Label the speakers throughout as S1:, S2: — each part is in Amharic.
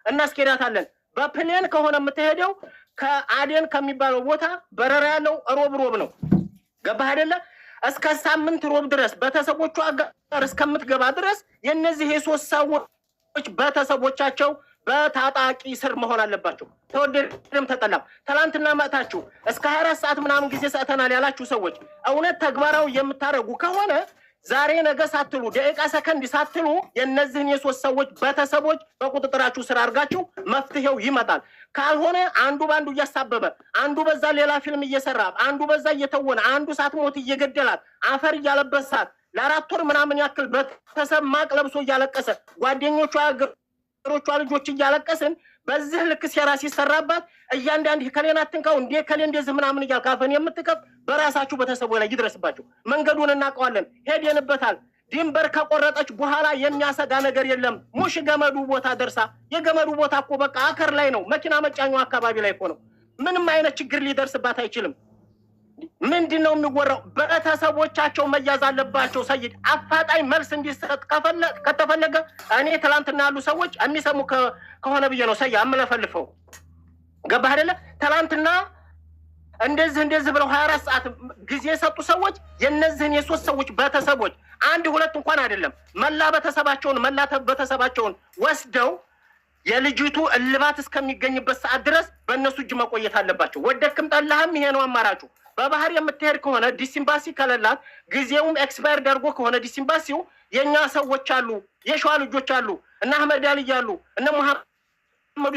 S1: እናስኬዳታለን በፕሌን ከሆነ የምትሄደው ከአዴን ከሚባለው ቦታ በረራ ያለው ሮብ ነው ገባህ አይደለ እስከ ሳምንት ሮብ ድረስ በተሰቦቹ አጋር እስከምትገባ ድረስ የነዚህ የሶስት ሰዎች በተሰቦቻቸው በታጣቂ ስር መሆን አለባቸው ተወደደም ተጠላም ትላንትና መጣችሁ እስከ 24 ሰዓት ምናምን ጊዜ ሰዓተናል ያላችሁ ሰዎች እውነት ተግባራው የምታረጉ ከሆነ ዛሬ ነገ ሳትሉ ደቂቃ ሰከንድ ሳትሉ የነዚህን የሶስት ሰዎች በተሰቦች በቁጥጥራችሁ ስር አድርጋችሁ መፍትሄው ይመጣል ካልሆነ አንዱ ባንዱ እያሳበበ አንዱ በዛ ሌላ ፊልም እየሰራ አንዱ በዛ እየተወነ አንዱ ሳትሞት እየገደላት አፈር እያለበሳት ለአራት ወር ምናምን ያክል በተሰብ ማቅ ለብሶ እያለቀሰ ጓደኞቿ ሮቿ ልጆች እያለቀስን በዚህ ልክ ሲራ ሲሰራባት እያንዳንዱ ከሌናትንካው እንዴ ከሌ እንደዚህ ምናምን እያልካፈን የምትከፍ በራሳችሁ በተሰቦ ላይ ይድረስባችሁ መንገዱን እናቀዋለን ሄደንበታል ድንበር ከቆረጠች በኋላ የሚያሰጋ ነገር የለም ሙሽ ገመዱ ቦታ ደርሳ የገመዱ ቦታ እኮ በቃ አከር ላይ ነው መኪና መጫኛው አካባቢ ላይ እኮ ነው ምንም አይነት ችግር ሊደርስባት አይችልም ምንድነው የሚወራው በተሰቦቻቸው መያዝ አለባቸው ሰይድ አፋጣኝ መልስ እንዲሰጥ ከተፈለገ እኔ ትላንትና ያሉ ሰዎች የሚሰሙ ከሆነ ብዬ ነው ሰያ አምለፈልፈው ገባህ አይደለ ትላንትና እንደዚህ ብለው 24 ሰዓት ጊዜ የሰጡ ሰዎች የነዚህን የሶስት ሰዎች በተሰቦች አንድ ሁለት እንኳን አይደለም መላ በተሰባቸውን ወስደው የልጅቱ እልባት እስከሚገኝበት ሰዓት ድረስ በእነሱ እጅ መቆየት አለባቸው ወደክም ጠላህም ይሄ ነው አማራጩ በባህር የምትሄድ ከሆነ ዲሲምባሲ ከለላት ጊዜውም ኤክስፓየር ደርጎ ከሆነ ዲሲምባሲው የኛ ሰዎች አሉ የሸዋ ልጆች አሉ እና አህመድ አሊ ያሉ እና መሐመድ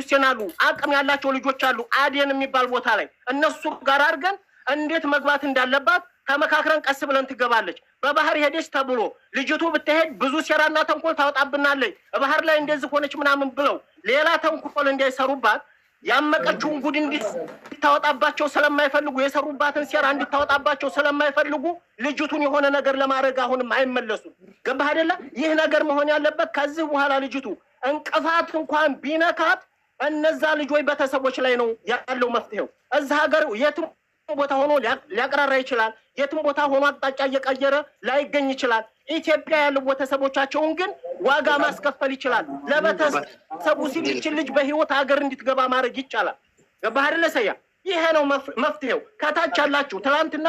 S1: ሁሴን አሉ አቅም ያላቸው ልጆች አሉ አዴን የሚባል ቦታ ላይ እነሱ ጋር አድርገን እንዴት መግባት እንዳለባት ተመካክረን ቀስ ብለን ትገባለች በባህር ሄደች ተብሎ ልጅቱ ብትሄድ ብዙ ሴራና ተንኮል ታወጣብናለች ባህር ላይ እንደዚህ ሆነች ምናምን ብለው ሌላ ተንኮል እንዳይሰሩባት ያመቀችውን ጉድ እንዲታወጣባቸው ስለማይፈልጉ የሰሩባትን ሴራ እንዲታወጣባቸው ስለማይፈልጉ ልጅቱን የሆነ ነገር ለማድረግ አሁንም አይመለሱ ገባህ አይደለ ይህ ነገር መሆን ያለበት ከዚህ በኋላ ልጅቱ እንቅፋት እንኳን ቢነካት እነዛ ልጆች በተሰቦች ላይ ነው ያለው መፍትሄው እዛ ሀገር የትም ቦታ ሆኖ ሊያቀራራ ይችላል የትም ቦታ ሆኖ አጣጫ እየቀየረ ላይገኝ ይችላል ኢትዮጵያ ያለው ወተሰቦቻቸውን ግን ዋጋ ማስከፈል ይችላል ለበተሰቡ ሲልች ልጅ በህይወት ሀገር እንድትገባ ማድረግ ይቻላል ገባህ አይደለ ሰያ ይሄ ነው መፍትሄው ከታች ያላችሁ ትላንትና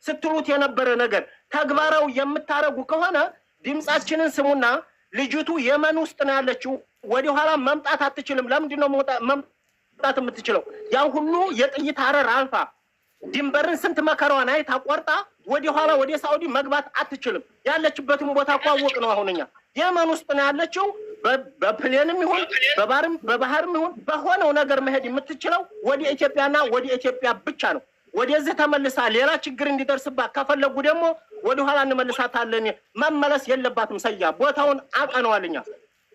S1: ስትሉት የነበረ ነገር ተግባራው የምታረጉ ከሆነ ድምጻችንን ስሙና ልጅቱ የመን ውስጥ ነው ያለችው ወደ ኋላ መምጣት አትችልም ለምንድን ነው መምጣት የምትችለው ያን ሁሉ የጥይት አረር አልፋ ድንበርን ስንት መከራዋን አይታ ቆርጣ ወደ ኋላ ወደ ሳውዲ መግባት አትችልም ያለችበትን ቦታ ቋወቅ ነው አሁንኛ የመን ውስጥ ነው ያለችው በፕሌንም ይሁን በባህርም ይሁን በሆነው ነገር መሄድ የምትችለው ወደ ኢትዮጵያና ወደ ኢትዮጵያ ብቻ ነው ወደዚህ ተመልሳ ሌላ ችግር እንዲደርስባት ከፈለጉ ደግሞ ወደ ኋላ እንመልሳታለን መመለስ የለባትም ሰያ ቦታውን አቀነዋልኛ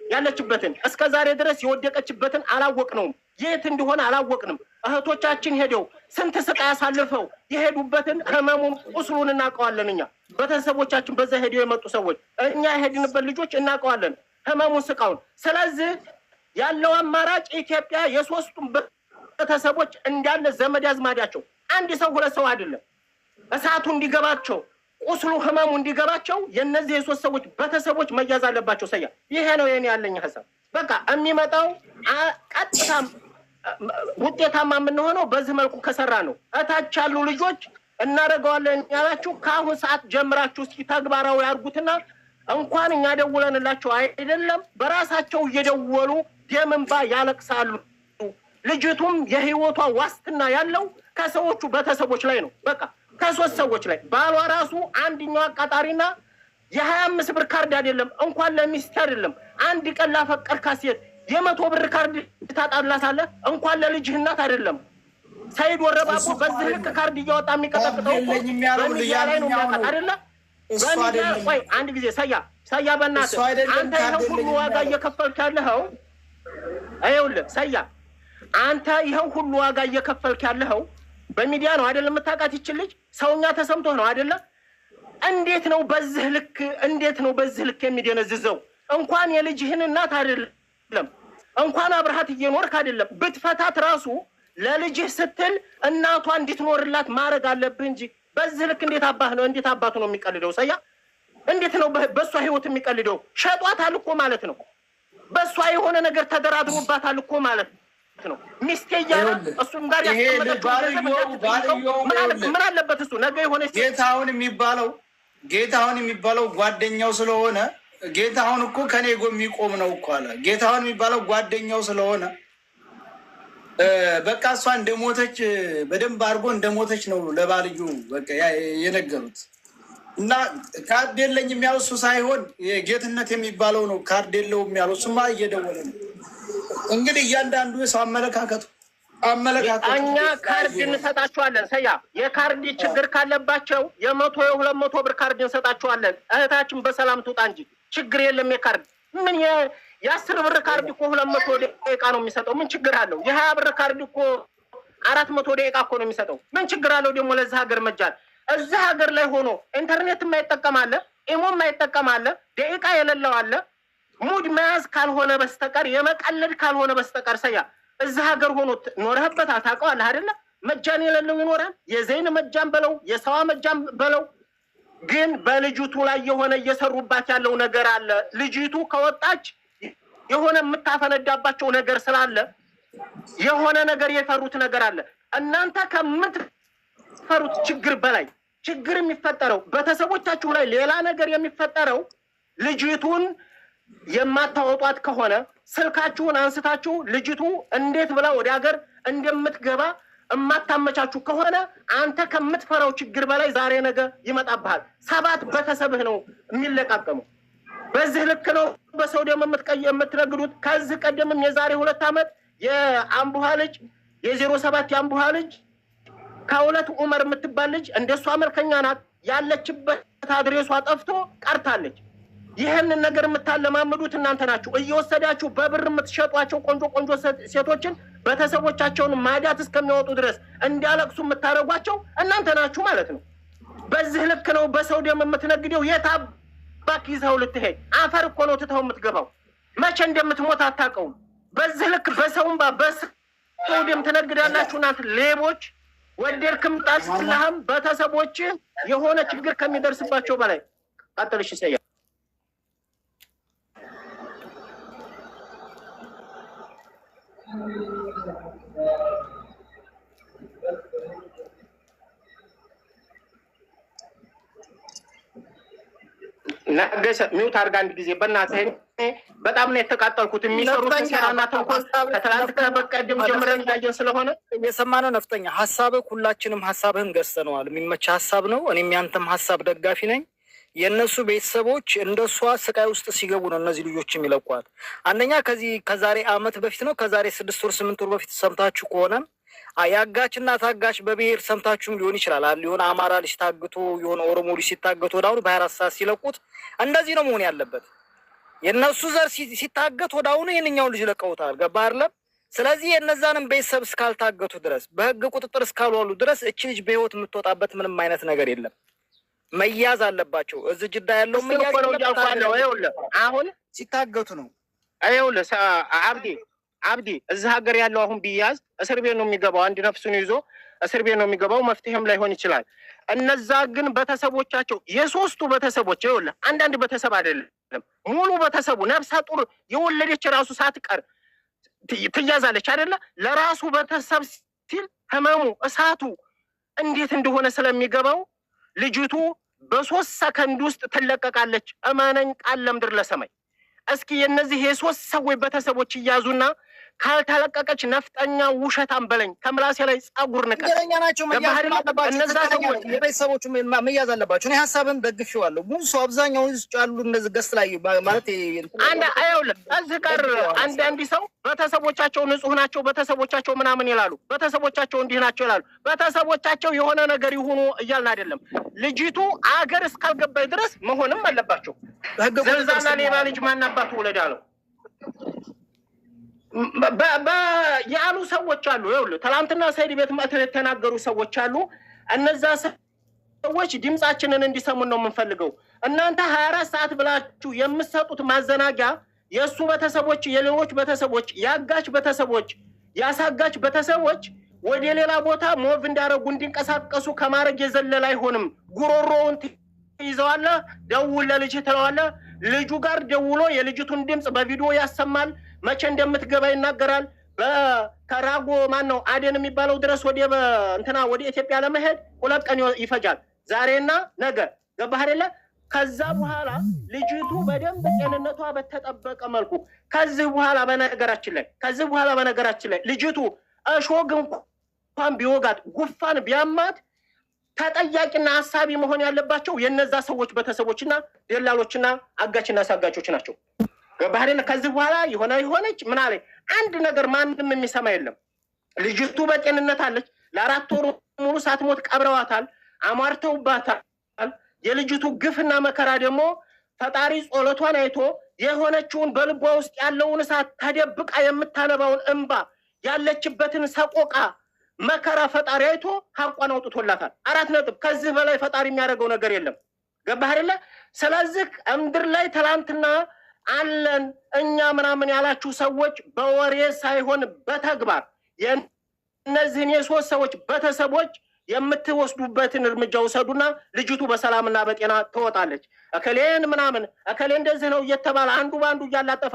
S1: ያለችበትን እስከዛሬ ድረስ የወደቀችበትን አላወቅነውም የት እንደሆነ አላወቅንም እህቶቻችን ሄደው ስንት ስቃይ ያሳልፈው የሄዱበትን ህመሙን ቁስሉን እናቀዋለንኛ በተሰቦቻችን በዛ ሄደው የመጡ ሰዎች እኛ ሄድንበት ልጆች እናቀዋለን ህመሙን ስቃውን ስለዚህ ያለው አማራጭ ኢትዮጵያ የሶስቱም በተሰቦች እንዳለ ዘመድ ያዝማዳቸው አንድ ሰው ሁለት ሰው አይደለም እሳቱ እንዲገባቸው ቁስሉ ህመሙ እንዲገባቸው የነዚህ የሶስት ሰዎች በተሰቦች መያዝ አለባቸው ሰያ ይሄ ነው የኔ ያለኝ ሐሳብ በቃ የሚመጣው ቀጥታ ውጤታማ የምንሆነው በዚህ መልኩ ከሰራ ነው እታች ያሉ ልጆች እናደርገዋለን ያላችሁ ከአሁን ሰዓት ጀምራችሁ እስኪ ተግባራዊ ያርጉትና እንኳን እኛ ደውለንላቸው አይደለም በራሳቸው እየደወሉ ደምንባ ያለቅሳሉ ልጅቱም የህይወቷ ዋስትና ያለው ከሰዎቹ በተሰቦች ላይ ነው በቃ ከሶስት ሰዎች ላይ ባሏ ራሱ አንድኛው አቃጣሪና የ25 ብር ካርድ አይደለም እንኳን ለሚስት አይደለም አንድ ቀን ላፈቀርካት ሴት የ100 ብር ካርድ ታጣላታለህ እንኳን ለልጅህ እናት አይደለም ሰይድ ወረባቦ በዚህ ልክ ካርድ እያወጣ የሚቀጠቅጠው በሚዲያ ላይ ነው የሚያውቃት አይደለ ወይ አንድ ጊዜ ሰያ በእናትህ አንተ ይሄን ሁሉ ዋጋ እየከፈልክ ያለኸው አይውልህ ሰያ አንተ ይሄን ሁሉ ዋጋ እየከፈልክ ያለኸው በሚዲያ ነው አይደለም የምታውቃት ይችልኝ ሰውኛ ተሰምቶ ነው አይደለ እንዴት ነው በዚህ ልክ የሚደነዝዘው እንኳን የልጅህን እናት አይደለም እንኳን አብርሃት እየኖርክ አይደለም ብትፈታት ራሱ ለልጅህ ስትል እናቷ እንድትኖርላት ማድረግ አለብህ እንጂ በዚህ ልክ እንዴት አባቱ ነው የሚቀልደው ሰያ እንዴት ነው በሷ ህይወት የሚቀልደው ሸጧታል እኮ ማለት ነው በሷ የሆነ ነገር ተደራድሮባታል እኮ ማለት ነው። ሚስቴ ያለ እሱም ጋር ምን አለበት እሱ ነገ የሆነ
S2: ጌታውን የሚባለው ጓደኛው ስለሆነ ጌታውን እኮ ከኔ ጎን የሚቆም ነው እኮ አለ። ጌታውን የሚባለው ጓደኛው ስለሆነ በቃ እሷ እንደሞተች በደንብ አድርጎ እንደሞተች ነው ለባልዩ በቃ የነገሩት። እና ካርድ የለኝም ያለው እሱ ሳይሆን ጌትነት የሚባለው ነው ካርድ የለውም ያለው። እሱማ እየደወለ ነው እንግዲህ እያንዳንዱ የሰው አመለካከቱ
S1: እኛ ካርድ እንሰጣቸዋለን። ሰያ የካርድ ችግር ካለባቸው 100 የ200 ብር ካርድ እንሰጣቸዋለን። እህታችን በሰላም ትውጣ እንጂ ችግር የለም። የካርድ ምን የ10 ብር ካርድ እኮ 200 ደቂቃ ነው የሚሰጠው። ምን ችግር አለው? የ20 ብር ካርድ እኮ 400 ደቂቃ እኮ ነው የሚሰጠው። ምን ችግር አለው ደግሞ ለዚህ ሀገር መጃል? እዚህ ሀገር ላይ ሆኖ ኢንተርኔት የማይጠቀም አለ፣ ኢሞ የማይጠቀም አለ፣ ደቂቃ የሌለው አለ። ሙድ መያዝ ካልሆነ በስተቀር የመቀለድ ካልሆነ በስተቀር ሰያ እዚህ ሀገር ሆኖ ኖረህበት አታውቀዋለህ አይደለ? መጃን የሌለው ይኖራል። የዘይን መጃን በለው የሰዋ መጃን በለው። ግን በልጅቱ ላይ የሆነ እየሰሩባት ያለው ነገር አለ። ልጅቱ ከወጣች የሆነ የምታፈነዳባቸው ነገር ስላለ የሆነ ነገር የፈሩት ነገር አለ። እናንተ ከምትፈሩት ችግር በላይ ችግር የሚፈጠረው ቤተሰቦቻችሁ ላይ ሌላ ነገር የሚፈጠረው ልጅቱን የማታወጧት ከሆነ ስልካችሁን አንስታችሁ ልጅቱ እንዴት ብላ ወደ ሀገር እንደምትገባ እማታመቻችሁ ከሆነ አንተ ከምትፈራው ችግር በላይ ዛሬ ነገ ይመጣብሃል። 7 ቤተሰብህ ነው የሚለቃቀመው። በዚህ ልክ ነው በሰው ደም የምትረግዱት። ከዚህ ቀደምም የዛሬ 2 ዓመት የአምቡሃ ልጅ የ07 የአምቡሃ ልጅ ከሁለት ዑመር የምትባል ልጅ እንደሷ መልከኛ ናት። ያለችበት አድሬሷ ጠፍቶ ቀርታለች። ይህንን ነገር የምታለማምዱት እናንተ ናችሁ። እየወሰዳችሁ በብር የምትሸጧቸው ቆንጆ ሴቶችን ቤተሰቦቻቸውን ማዳት እስከሚያወጡ ድረስ እንዲያለቅሱ የምታደርጓቸው እናንተ ናችሁ ማለት ነው። በዚህ ልክ ነው በሰው ደም የምትነግደው። የታባክ ይዘው ልትሄድ አፈር እኮ ነው ትተው የምትገባው። መቼ እንደምትሞት አታውቀውም። በዚህ ልክ በሰውም በሰው ደም ትነግዳላችሁ እናንተ ሌቦች። ወደድክም ጣልህም ቤተሰቦች የሆነ ችግር ከሚደርስባቸው በላይ ቀጥልሽ ሰያ ነገሰ ሚውት አድርጋ አንድ ጊዜ በእናትህ። በጣም ነው የተቃጠልኩት። የሚሰሩት ሰራና ተንኮል ከትላንት ከበቀደም ጀምረን ያየን ስለሆነ
S3: የሰማነው ነፍጠኛ ሀሳብህ ሁላችንም ሀሳብህን ገዝተነዋል። የሚመች ሀሳብ ነው። እኔም ያንተም ሀሳብ ደጋፊ ነኝ። የእነሱ ቤተሰቦች እንደሷ ስቃይ ውስጥ ሲገቡ ነው እነዚህ ልጆች የሚለቋት። አንደኛ ከዛሬ ዓመት በፊት ነው ከዛሬ 6 ወር 8 ወር በፊት ሰምታችሁ ከሆነ ያጋችና ታጋች በብሔር ሰምታችሁም ሊሆን ይችላል። የሆነ አማራ ልጅ ታግቶ የሆነ ኦሮሞ ልጅ ሲታገቱ ወዳሁኑ በ24 ሰዓት ሲለቁት እንደዚህ ነው መሆን ያለበት። የእነሱ ዘር ሲታገት ወዳሁኑ ይህንኛውን ልጅ ለቀውታል። ገባህ አይደለም? ስለዚህ የእነዛንም ቤተሰብ እስካልታገቱ ድረስ በህግ ቁጥጥር እስካልዋሉ ድረስ እቺ ልጅ በህይወት የምትወጣበት ምንም አይነት ነገር የለም። መያዝ አለባቸው። እዚህ ጅዳ ያለው መያዝ ነው።
S1: አሁን
S3: ሲታገቱ ነው።
S1: አይውልህ አብዲ እዚህ ሀገር ያለው አሁን ቢያዝ እስር ቤት ነው የሚገባው። አንድ ነፍሱን ይዞ እስር ቤት ነው የሚገባው። መፍትሄም ላይሆን ይችላል። እነዛ ግን ቤተሰቦቻቸው የሶስቱ ቤተሰቦች ይኸውልህ፣ አንዳንድ ቤተሰብ አይደለም ሙሉ ቤተሰቡ ነፍሰ ጡር የወለደች ራሱ ሳትቀር ትያዛለች አይደለ? ለራሱ ቤተሰብ ሲል ህመሙ እሳቱ እንዴት እንደሆነ ስለሚገባው ልጅቱ በ3 ሰከንድ ውስጥ ትለቀቃለች። እመነኝ ቃል ለምድር ለሰማይ። እስኪ የነዚህ የ3 ሰዎች ቤተሰቦች እያዙና ካልተለቀቀች ነፍጠኛ ውሸታም በለኝ ከምላሴ ላይ ጸጉር ንቀ
S3: ናቸው። እነዛ ሰዎች የቤተሰቦቹ መያዝ አለባቸው። እኔ ሀሳብን ደግፌዋለሁ። ብዙ ሰው አብዛኛው ውስጥ ያሉ እነዚህ ገስ ላይ ማለት
S1: እዚህ ጋር አንዳንድ ሰው ቤተሰቦቻቸው ንጹህ ናቸው፣ ቤተሰቦቻቸው ምናምን ይላሉ፣ ቤተሰቦቻቸው እንዲህ ናቸው ይላሉ። ቤተሰቦቻቸው የሆነ ነገር ይሁኑ እያልን አይደለም። ልጅቱ አገር እስካልገባይ ድረስ መሆንም አለባቸው። ዘንዛና ሌባ ልጅ ማናባቱ ወለዳ ነው ያሉ ሰዎች አሉ። ይኸውልህ ትናንትና ሰይድ ቤት መጥተው የተናገሩ ሰዎች አሉ። እነዛ ሰዎች ድምጻችንን እንዲሰሙን ነው የምንፈልገው። እናንተ 24 ሰዓት ብላችሁ የምትሰጡት ማዘናጊያ የእሱ ቤተሰቦች፣ የሌሎች ቤተሰቦች፣ ያጋች ቤተሰቦች፣ ያሳጋች ቤተሰቦች ወደ ሌላ ቦታ ሞቭ እንዳረጉ እንዲንቀሳቀሱ ከማድረግ የዘለለ አይሆንም። ጉሮሮውን ትይዘዋለህ፣ ደውል ለልጅህ ትለዋለህ። ልጁ ጋር ደውሎ የልጅቱን ድምጽ በቪዲዮ ያሰማል። መቼ እንደምትገባ ይናገራል። በከራጎ ማን ነው አደን የሚባለው ድረስ ወደ እንትና ወደ ኢትዮጵያ ለመሄድ 2 ቀን ይፈጃል። ዛሬና ነገ ገባህ አይደለ? ከዛ በኋላ ልጅቱ በደንብ ጤንነቷ በተጠበቀ መልኩ ከዚህ በኋላ በነገራችን ላይ ልጅቱ እሾግ እንኳን ቢወጋት ጉፋን ቢያማት ተጠያቂና ሀሳቢ መሆን ያለባቸው የነዛ ሰዎች ቤተሰቦችና ደላሎችና አጋችና ሳጋቾች ናቸው። ገባህ አይደለ? ከዚህ በኋላ የሆነች ምን አለ አንድ ነገር ማንም የሚሰማ የለም። ልጅቱ በጤንነት አለች። ለ4 ወር ሙሉ ሳትሞት ቀብረዋታል፣ አሟርተውባታል። የልጅቱ ግፍና መከራ ደግሞ ፈጣሪ ጸሎቷን አይቶ የሆነችውን በልቧ ውስጥ ያለውን እሳት ተደብቃ የምታነባውን እንባ ያለችበትን ሰቆቃ መከራ ፈጣሪ አይቶ ሀቋን አውጥቶላታል። 4 ነጥብ። ከዚህ በላይ ፈጣሪ የሚያደርገው ነገር የለም። ገባህ አይደለ? ስለዚህ ምድር ላይ ትላንትና አለን እኛ ምናምን ያላችሁ ሰዎች በወሬ ሳይሆን በተግባር የእነዚህን የ3 ሰዎች ቤተሰቦች የምትወስዱበትን እርምጃ ውሰዱና ልጅቱ በሰላምና በጤና ትወጣለች። እከሌን ምናምን እከሌ እንደዚህ ነው እየተባለ አንዱ በአንዱ እያላጠፈ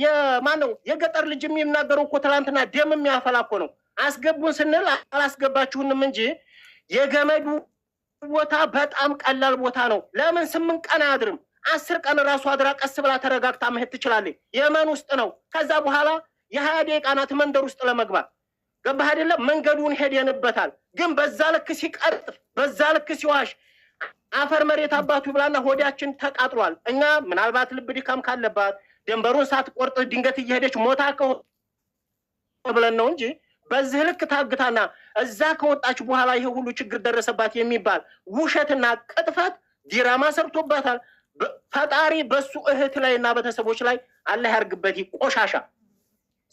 S1: የማነው የገጠር ልጅ የሚናገረው እኮ ትላንትና ደም የሚያፈላ እኮ ነው። አስገቡን ስንል አላስገባችሁንም እንጂ የገመዱ ቦታ በጣም ቀላል ቦታ ነው። ለምን 8 ቀን አያድርም? 10 ቀን ራሱ አድራ ቀስ ብላ ተረጋግታ መሄድ ትችላለች። የመን ውስጥ ነው። ከዛ በኋላ የ20 ደቂቃ ናት መንደር ውስጥ ለመግባት። ገባህ አይደለም? መንገዱን ሄደንበታል። ግን በዛ ልክ ሲቀርጥ በዛ ልክ ሲዋሽ አፈር መሬት አባቱ ብላና ሆዳችን ተቃጥሏል። እኛ ምናልባት ልብ ድካም ካለባት ደንበሩን ሳትቆርጥ ድንገት እየሄደች ሞታ ብለን ነው እንጂ በዚህ ልክ ታግታና እዛ ከወጣች በኋላ ይሄ ሁሉ ችግር ደረሰባት የሚባል ውሸትና ቅጥፈት ዲራማ ሰርቶባታል። ፈጣሪ በሱ እህት ላይና ቤተሰቦች ላይ አላህ ያርግበት ቆሻሻ።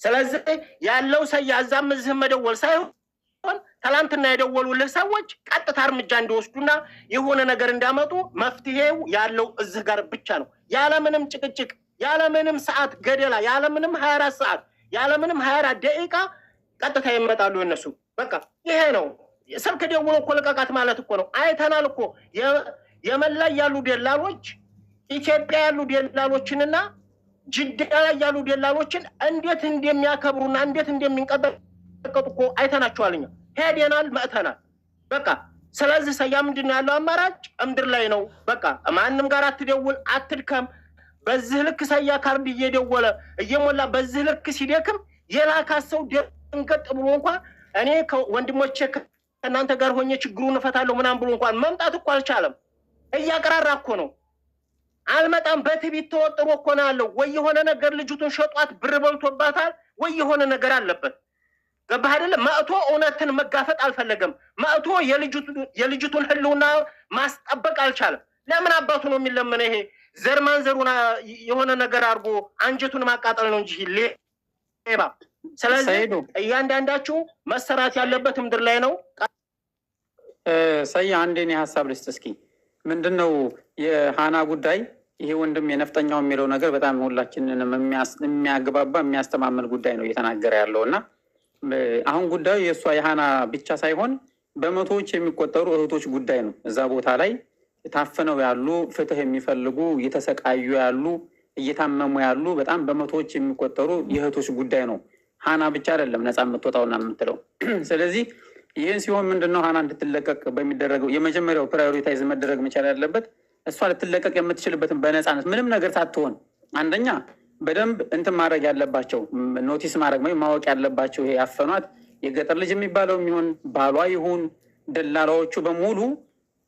S1: ስለዚህ ያለው ሰያዛም እዚህ መደወል ሳይሆን ትላንትና የደወሉልህ ሰዎች ቀጥታ እርምጃ እንዲወስዱና የሆነ ነገር እንዲያመጡ መፍትሄው ያለው እዚህ ጋር ብቻ ነው። ያለምንም ጭቅጭቅ፣ ያለምንም ሰዓት ገደላ፣ ያለምንም 24 ሰዓት፣ ያለምንም 24 ደቂቃ ቀጥታ ይመጣሉ እነሱ። በቃ ይሄ ነው። ስልክ ደውሎ እኮ ልቀቃት ማለት እኮ ነው። አይተናል እኮ የመን ላይ ያሉ ደላሎች ኢትዮጵያ ያሉ ደላሎችንና ጅዳ ላይ ያሉ ደላሎችን እንዴት እንደሚያከብሩና እንዴት እንደሚንቀጠቀጡ እኮ አይተናቸዋል። እኛ ሄደናል፣ መጥተናል። በቃ ስለዚህ ሰያ ምንድን ነው ያለው አማራጭ? ምድር ላይ ነው። በቃ ማንም ጋር አትደውል፣ አትድከም። በዚህ ልክ ሰያ ካርድ እየደወለ እየሞላ በዚህ ልክ ሲደክም የላካት ሰው ደንገጥ ብሎ እንኳን እኔ ወንድሞቼ ከእናንተ ጋር ሆኜ ችግሩን እፈታለሁ ምናምን ብሎ እንኳን መምጣት እኮ አልቻለም። እያቀራራ እኮ ነው። አልመጣም በትቢት ተወጥሮ እኮ ነው ያለው። ወይ የሆነ ነገር ልጅቱን ሸጧት ብር በልቶባታል፣ ወይ የሆነ ነገር አለበት። ገባህ አይደለ? መጥቶ እውነትን መጋፈጥ አልፈለገም። መጥቶ የልጅቱን ህልውና ማስጠበቅ አልቻለም። ለምን አባቱ ነው የሚለመነ? ይሄ ዘር ማንዘሩን የሆነ ነገር አድርጎ አንጀቱን ማቃጠል ነው እንጂ ሌባ። ስለዚህ እያንዳንዳችሁ መሰራት ያለበት ምድር ላይ ነው።
S4: ሰያ አንዴ እኔ ሀሳብ ልስጥ እስኪ። ምንድነው የሃና ጉዳይ? ይሄ ወንድም የነፍጠኛው የሚለው ነገር በጣም ሁላችንንም የሚያግባባ የሚያስተማመን ጉዳይ ነው እየተናገረ ያለው እና አሁን ጉዳዩ የእሷ የሃና ብቻ ሳይሆን በመቶዎች የሚቆጠሩ እህቶች ጉዳይ ነው። እዛ ቦታ ላይ ታፍነው ያሉ፣ ፍትህ የሚፈልጉ፣ እየተሰቃዩ ያሉ፣ እየታመሙ ያሉ በጣም በመቶዎች የሚቆጠሩ የእህቶች ጉዳይ ነው። ሃና ብቻ አይደለም ነፃ የምትወጣውና የምትለው። ስለዚህ ይህን ሲሆን ምንድነው ሃና እንድትለቀቅ በሚደረገው የመጀመሪያው ፕራዮሪታይዝ መደረግ መቻል ያለበት እሷ ልትለቀቅ የምትችልበትን በነፃነት ምንም ነገር ሳትሆን አንደኛ በደንብ እንትን ማድረግ ያለባቸው ኖቲስ ማድረግ ወይም ማወቅ ያለባቸው ይሄ ያፈኗት የገጠር ልጅ የሚባለው የሚሆን ባሏ ይሁን ደላላዎቹ በሙሉ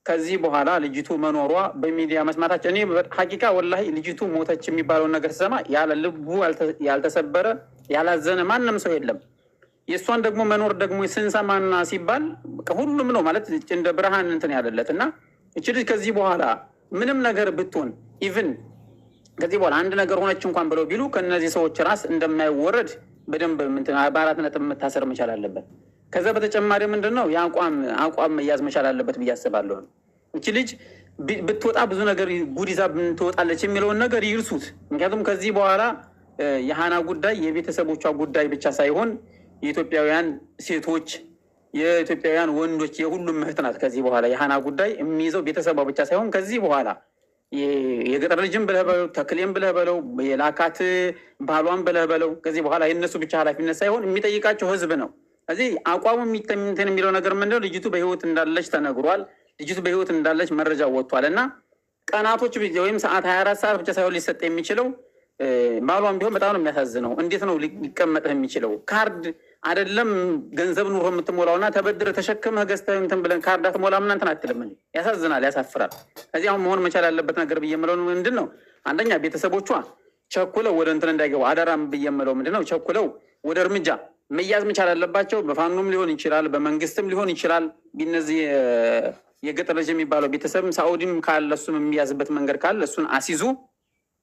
S4: ከዚህ በኋላ ልጅቱ መኖሯ በሚዲያ መስማታቸው እኔ ሀቂቃ ወላሂ ልጅቱ ሞተች የሚባለውን ነገር ስሰማ ያለ ልቡ ያልተሰበረ ያላዘነ ማንም ሰው የለም። የእሷን ደግሞ መኖር ደግሞ ስንሰማና ሲባል ከሁሉም ነው ማለት እንደ ብርሃን እንትን ያለለት እና እቺ ልጅ ከዚህ በኋላ ምንም ነገር ብትሆን ኢቭን ከዚህ በኋላ አንድ ነገር ሆነች እንኳን ብለው ቢሉ ከነዚህ ሰዎች ራስ እንደማይወረድ በደንብ በ4 ነጥብ መታሰር መቻል አለበት። ከዛ በተጨማሪ ምንድነው የአቋም መያዝ መቻል አለበት ብዬ አስባለሁ። እቺ ልጅ ብትወጣ ብዙ ነገር ጉድ ይዛ ትወጣለች የሚለውን ነገር ይርሱት። ምክንያቱም ከዚህ በኋላ የሃና ጉዳይ የቤተሰቦቿ ጉዳይ ብቻ ሳይሆን የኢትዮጵያውያን ሴቶች፣ የኢትዮጵያውያን ወንዶች የሁሉም እህት ናት። ከዚህ በኋላ የሃና ጉዳይ የሚይዘው ቤተሰቧ ብቻ ሳይሆን ከዚህ በኋላ የገጠር ልጅም ብለህ በለው ተክሌም ብለህ በለው የላካት ባሏን ብለህ በለው ከዚህ በኋላ የእነሱ ብቻ ኃላፊነት ሳይሆን የሚጠይቃቸው ህዝብ ነው። እዚህ አቋሙ እንትን የሚለው ነገር ምንድነው? ልጅቱ በህይወት እንዳለች ተነግሯል። ልጅቱ በህይወት እንዳለች መረጃ ወጥቷል። እና ቀናቶች ወይም ሰዓት 24 ሰዓት ብቻ ሳይሆን ሊሰጥ የሚችለው ባሏን ቢሆን በጣም ነው የሚያሳዝነው። እንዴት ነው ሊቀመጥህ የሚችለው? ካርድ አይደለም ገንዘብ ኑሮ የምትሞላው እና ተበድረ ተሸክመህ ገዝተህ እንትን ብለን ካርድ አትሞላም እናንተን አትልም። ያሳዝናል፣ ያሳፍራል። ከዚህ አሁን መሆን መቻል ያለበት ነገር ብዬ የምለው ምንድን ነው? አንደኛ ቤተሰቦቿ ቸኩለው ወደ እንትን እንዳይገቡ አደራም ብዬ የምለው ምንድን ነው? ቸኩለው ወደ እርምጃ መያዝ መቻል አለባቸው። በፋኖም ሊሆን ይችላል፣ በመንግስትም ሊሆን ይችላል። እነዚህ የገጠር ልጅ የሚባለው ቤተሰብም ሳኡዲም ካለ እሱም የሚያዝበት መንገድ ካለ እሱን አሲዙ።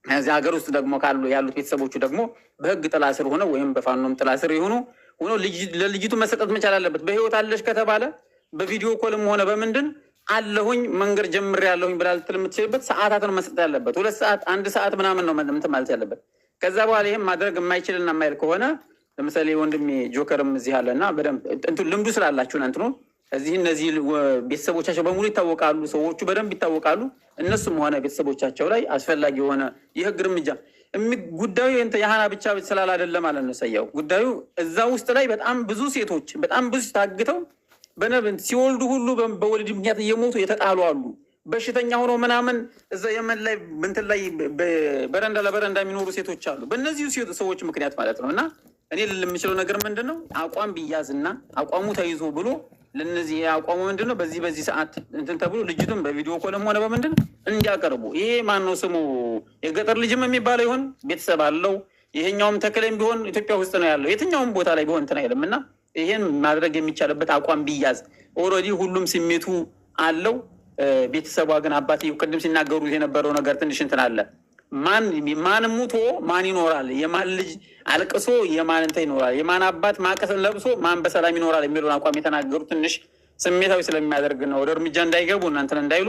S4: እዚህ ሀገር ውስጥ ደግሞ ካሉ ያሉት ቤተሰቦቹ ደግሞ በህግ ጥላ ስር ሆነው ወይም በፋኖም ጥላ ስር የሆኑ ሆኖ ለልጅቱ መሰጠት መቻል አለበት። በህይወት አለሽ ከተባለ በቪዲዮ ኮልም ሆነ በምንድን አለሁኝ መንገድ ጀምሬ ያለሁኝ ብላ ልትል የምትችልበት ሰዓታትን መስጠት ያለበት 2 ሰዓት 1 ሰዓት ምናምን ነው እንትን ማለት ያለበት። ከዛ በኋላ ይህም ማድረግ የማይችልና የማይል ከሆነ ለምሳሌ ወንድሜ ጆከርም እዚህ አለ እና በደንብ ልምዱ ስላላችሁ እንትኑ እዚህ እነዚህ ቤተሰቦቻቸው በሙሉ ይታወቃሉ፣ ሰዎቹ በደንብ ይታወቃሉ። እነሱም ሆነ ቤተሰቦቻቸው ላይ አስፈላጊ የሆነ የህግ እርምጃ ጉዳዩ የሀና ብቻ ስላል አይደለም ማለት ነው። ሰያው ጉዳዩ እዛ ውስጥ ላይ በጣም ብዙ ሴቶች በጣም ብዙ ታግተው በነብን ሲወልዱ ሁሉ በወሊድ ምክንያት እየሞቱ የተጣሉ አሉ። በሽተኛ ሆኖ ምናምን እዛ የመን ላይ እንትን ላይ በረንዳ ለበረንዳ የሚኖሩ ሴቶች አሉ። በእነዚህ ሰዎች ምክንያት ማለት ነው። እና እኔ ልል የምችለው ነገር ምንድን ነው? አቋም ቢያዝና አቋሙ ተይዞ ብሎ ለነዚህ አቋሙ ምንድን ነው? በዚህ ሰዓት እንትን ተብሎ ልጅቱን በቪዲዮ ኮልም ሆነ በምንድን እንዲያቀርቡ። ይሄ ማነው ስሙ የገጠር ልጅም የሚባለው ይሆን ቤተሰብ አለው። ይሄኛውም ተክሌም ቢሆን ኢትዮጵያ ውስጥ ነው ያለው። የትኛውም ቦታ ላይ ቢሆን እንትን አይልም። እና ይሄን ማድረግ የሚቻልበት አቋም ቢያዝ። ኦልሬዲ ሁሉም ስሜቱ አለው። ቤተሰቧ ግን አባትዬው ቅድም ሲናገሩ የነበረው ነገር ትንሽ እንትን አለ። ማን ሙቶ ማን ይኖራል? የማን ልጅ አልቅሶ የማን እንትን ይኖራል? የማን አባት ማቀስን ለብሶ ማን በሰላም ይኖራል የሚለውን አቋም የተናገሩ ትንሽ ስሜታዊ ስለሚያደርግ ነው። ወደ እርምጃ እንዳይገቡ እናንተን እንዳይሉ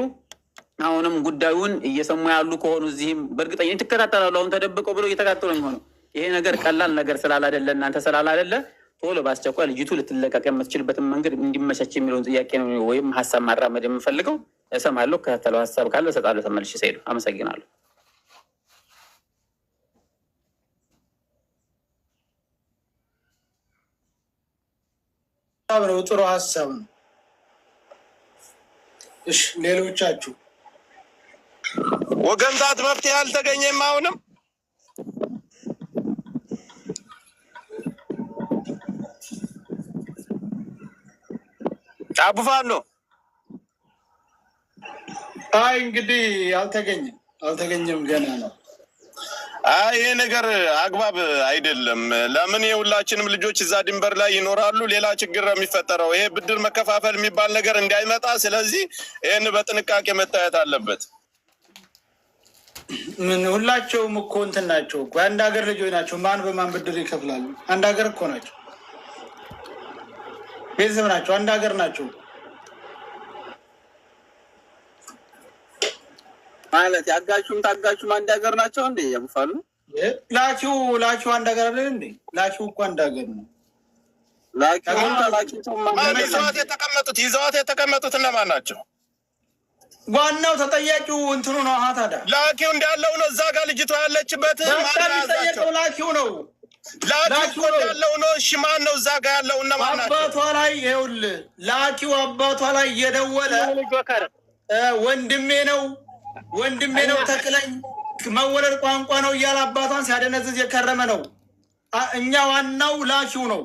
S4: አሁንም ጉዳዩን እየሰሙ ያሉ ከሆኑ እዚህም በእርግጠኛ ትከታተላሉ። አሁን ተደብቀው ብለው እየተካተሉ ነው የሚሆነው። ይሄ ነገር ቀላል ነገር ስላላደለ እናንተ ስላላደለ ቶሎ በአስቸኳይ ልጅቱ ልትለቀቅ የምትችልበትን መንገድ እንዲመቻች የሚለውን ጥያቄ ነው ወይም ሀሳብ ማራመድ የምፈልገው። እሰማለሁ። ከታተለው ሀሳብ ካለ እሰጣለሁ። ተመልሼ ስሄድ አመሰግናለሁ።
S2: ነው ጥሩ ሀሳብ ነው። እሺ ሌሎቻችሁ
S5: ወገንታት መፍትሄ አልተገኘም። አሁንም አቡፋኖ
S2: አይ እንግዲህ አልተገኘም ገና ነው።
S5: ይሄ ነገር አግባብ አይደለም። ለምን የሁላችንም ልጆች እዛ ድንበር ላይ ይኖራሉ፣ ሌላ ችግር ነው የሚፈጠረው። ይሄ ብድር መከፋፈል የሚባል ነገር እንዳይመጣ፣ ስለዚህ ይህን በጥንቃቄ መታየት አለበት።
S2: ምን ሁላቸውም እኮ እንትን ናቸው እኮ አንድ ሀገር ልጆች ናቸው። ማን በማን ብድር ይከፍላሉ? አንድ ሀገር እኮ ናቸው፣ ቤተሰብ ናቸው፣ አንድ ሀገር ናቸው
S6: ማለት ያጋቹም ታጋቹም አንድ ሀገር ናቸው እንዴ? ያቡፋሉ
S2: ላኪው አንድ ሀገር አለ እንዴ? ላኪው እኮ አንድ ሀገር ነው።
S5: ይዘዋት የተቀመጡት እነማን ናቸው?
S2: ዋናው ተጠያቂው እንትኑ ነው። ታዲያ
S5: ላኪው እንዳለው ነው። እዛ ጋር ልጅቷ ያለችበት
S2: የሚጠየቀው ላኪው ነው።
S5: ላኪው እንዳለው ነው። እሺ ማን ነው እዛ ጋር ያለው? እነማን ናቸው?
S2: አባቷ ላይ ይኸውልህ፣ ላኪው አባቷ ላይ እየደወለ ወንድሜ ነው ተክለኝ መወለድ ቋንቋ ነው እያለ አባቷን ሲያደነዝዝ የከረመ ነው። እኛ ዋናው ላኪው ነው።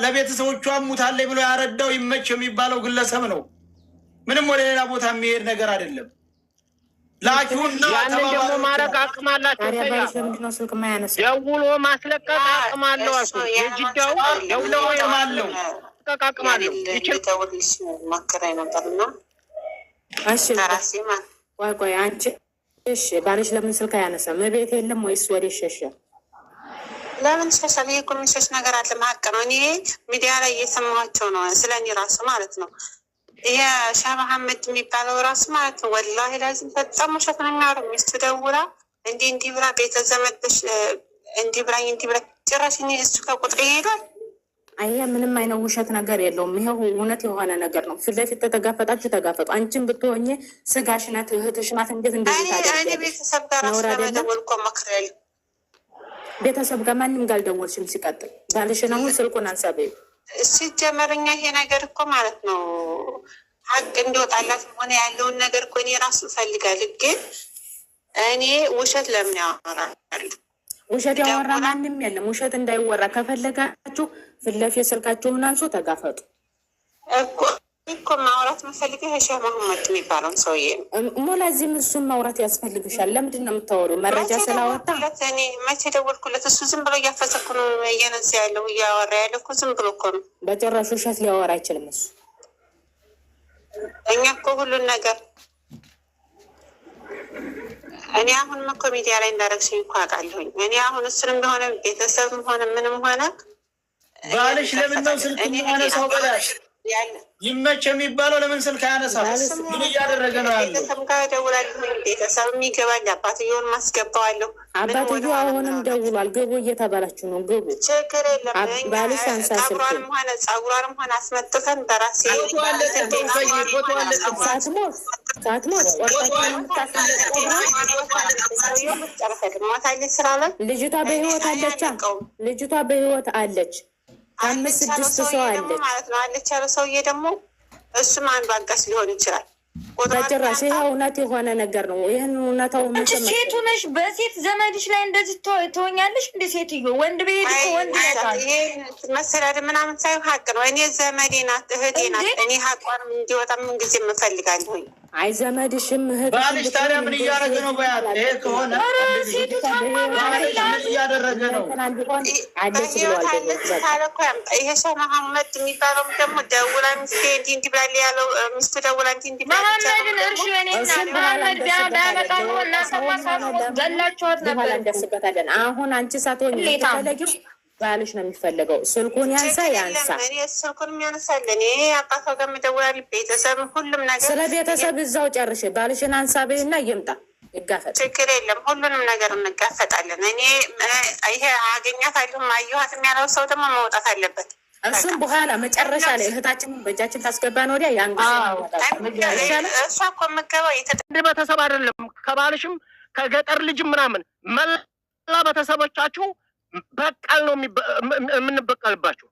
S2: ለቤተሰቦቿ ሙታለች ብሎ ያረዳው ይመች የሚባለው ግለሰብ ነው። ምንም ወደ ሌላ ቦታ የሚሄድ ነገር አይደለም። ላኪውና
S1: ያንን ደግሞ ማድረግ አቅም አላቸው። ደውሎ ማስለቀቅ አቅም አለው። የጅዳው ደውሎ አለው አቅም አለው።
S7: ማከራይ ነበርና
S8: ቆይ አንቺ እሺ፣ ባልሽ ለምን ስልክ አያነሳም? ቤት የለም ወይስ ወደ ሸሸ?
S7: ለምን ሸሸ? ይሄ እኮ የሚሸሽ ነገር አለ። ሀቅ ነው። እኔ ሚዲያ ላይ እየሰማኋቸው ነው፣ ስለ እኔ ራሱ ማለት ነው። ይሄ ሻህ መሐመድ የሚባለው ራሱ ማለት ነው። ወላሂ ላዚም በጣም ውሸት ነው የሚያወራው። ሚስቱ ደውላ እንዲህ ብላ ቤተ ዘመድሽ እንዲህ ብላኝ ጭራሽ እኔ እሱ ከቁጥር ይሄዳል።
S8: አየ ምንም አይነት ውሸት ነገር የለውም። ይሄው እውነት የሆነ ነገር ነው። ፊት ለፊት ተጋፈጣችሁ ተጋፈጡ። አንቺም ብትሆኚ ስጋሽ ናት፣ እህትሽ ናት። እንዴት እንደዚህ ታደርጊያለሽ?
S7: ቤተሰብ ጋር ስለመደወል እኮ መክሬያለሁ።
S8: ቤተሰብ ጋር ማንም ጋር አልደወልሽም። ሲቀጥል ባልሽን አሁን ስልኩን አንሳቤ
S7: ሲጀመርኛ ይሄ ነገር እኮ ማለት ነው ሀቅ እንዲወጣላት ሆነ ያለውን ነገር እኮ እኔ ራሱ እፈልጋለሁ። ግን እኔ ውሸት ለምን ያወራሉ?
S8: ውሸት ያወራ ማንም የለም። ውሸት እንዳይወራ ከፈለጋችሁ ፊት ለፊት ስልካችሁን አንሱ፣ ተጋፈጡ
S7: እኮ ማውራት መፈልገው ሼህ መሐመድ የሚባለውን ሰውዬ ነው።
S8: ሞላዚም እሱን ማውራት ያስፈልግሻል። ለምንድን ነው የምታወሪው? መረጃ ስላወጣ
S7: እኔ መቼ ደወልኩለት? እሱ ዝም ብሎ እያፈሰኩ ነው እየነዛ ያለው እያወራ ያለው እኮ ዝም ብሎ እኮ ነው።
S8: በጭራሽ ውሸት ሊያወራ አይችልም እሱ።
S7: እኛ እኮ ሁሉን ነገር እኔ አሁንም እኮ ሚዲያ ላይ እንዳደረግሽኝ እኮ አውቃለሁኝ። እኔ አሁን እሱንም ቢሆነ ቤተሰብም ሆነ ምንም ሆነ
S2: ባልሽ ለምን ነው ስልክ የሚያነሳው? በላሽ ይመች የሚባለው ለምን ስልክ አያነሳም? ምን እያደረገ ነው ያለው?
S7: ቤተሰብ ጋር እደውላለሁ። ቤተሰብ ይገባል። አባትየውን ማስገባዋለሁ።
S8: አባትየው አሁንም ደውሏል። ግቡ እየተባላችሁ ነው። ግቡ፣
S7: ችግር የለም።
S8: ባልሽ አንሳ ስልክ።
S7: ጸጉሯንም ሆነ አስመጥተን በራሴ
S8: ሳትሞት ልጅቷ በህይወት አለቻ። ልጅቷ በህይወት አለች። 5-6 ሰው አለች
S7: ማለት ነው። አለች ያለው ሰውዬ ደግሞ እሱም አንዱ አጋስ ሊሆን ይችላል።
S8: በጭራሽ ይሄ እውነት የሆነ ነገር ነው። ይህን እውነታው
S9: ሴቱ ነሽ። በሴት ዘመድሽ ላይ እንደዚህ ትሆኛለሽ? እንደ ሴትዮ ወንድ ቤት ወንድ
S7: መሰዳድ ምናምን ሳይሆን ሀቅ ነው። እኔ ዘመዴ ናት፣ እህቴ ናት። እኔ ሀቋንም እንዲወጣ ምን ጊዜ የምፈልጋለሁኝ።
S8: አይ ዘመድሽም እህት
S2: ባልሽ ታዲያ ምን እያደረገ ነው? በያት ይሄ ከሆነ
S9: ሴቱ
S2: እያደረገ ነው
S8: አለች ብለዋል።
S7: ይሄ ሼህ መሐመድ የሚባለውም ደግሞ ደውላ ሚስቴ እንዲህ ብላል ያለው ሚስቱ ደውላ እንዲህ ብላ
S9: መሐመድን እርሽ መሐመድ ቢያመጣ ነው እናሰማሳት ገላችኋት ነበር።
S8: እንደስበታለን። አሁን አንቺ ሳትሆኝ የምትፈለጊው ባልሽ ነው የሚፈለገው። ስልኩን ያንሳ ያንሳ።
S7: ስልኩን የሚያነሳል እኔ አባቷ ጋር የምደውላል። ቤተሰብ ሁሉም ነገር
S8: ስለ ቤተሰብ እዛው ጨርሽ። ባልሽን አንሳ በይና ይምጣ ይጋፈጥ።
S7: ችግር የለም። ሁሉንም ነገር እንጋፈጣለን። እኔ ይሄ አገኛታለሁ አየኋትም ያለው ሰው ደግሞ መውጣት አለበት።
S8: እሱም በኋላ መጨረሻ ላይ እህታችንን በእጃችን ታስገባን ወዲያ ያን
S7: እሷ እኮ የምገባው
S1: ቤተሰብ አይደለም። ከባልሽም ከገጠር ልጅም ምናምን መላ ቤተሰቦቻችሁ በቀል ነው የምንበቀልባችሁ።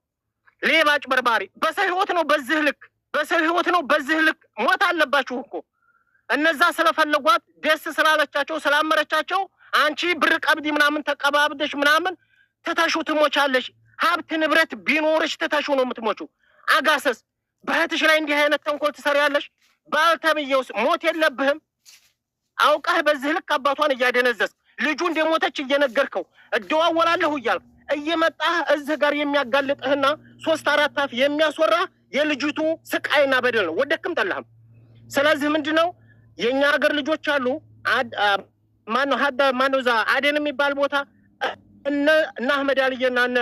S1: ሌባ አጭበርባሪ በሰው ህይወት ነው በዚህ ልክ፣ በሰው ህይወት ነው በዚህ ልክ ሞት አለባችሁ እኮ። እነዛ ስለፈለጓት ደስ ስላለቻቸው ስላመረቻቸው አንቺ ብር ቀብዲ ምናምን ተቀባብደሽ ምናምን ትተሹ ትሞቻለሽ። ሀብት ንብረት ቢኖርሽ ትተሹ ነው የምትሞቹ። አጋሰስ በእህትሽ ላይ እንዲህ አይነት ተንኮል ትሰሪያለሽ። ባልተብየውስ ሞት የለብህም? አውቃህ በዚህ ልክ አባቷን እያደነዘዝ ልጁ እንደሞተች እየነገርከው እደዋወላለሁ እያልክ እየመጣህ እዚህ ጋር የሚያጋልጥህና 3-4 አፍ የሚያስወራ የልጅቱ ስቃይና በደል ነው። ወደክም ጠላህም። ስለዚህ ምንድነው የኛ ሀገር ልጆች አሉ። ማነው ዛ አደን የሚባል ቦታ እነ አህመድ አልየና እነ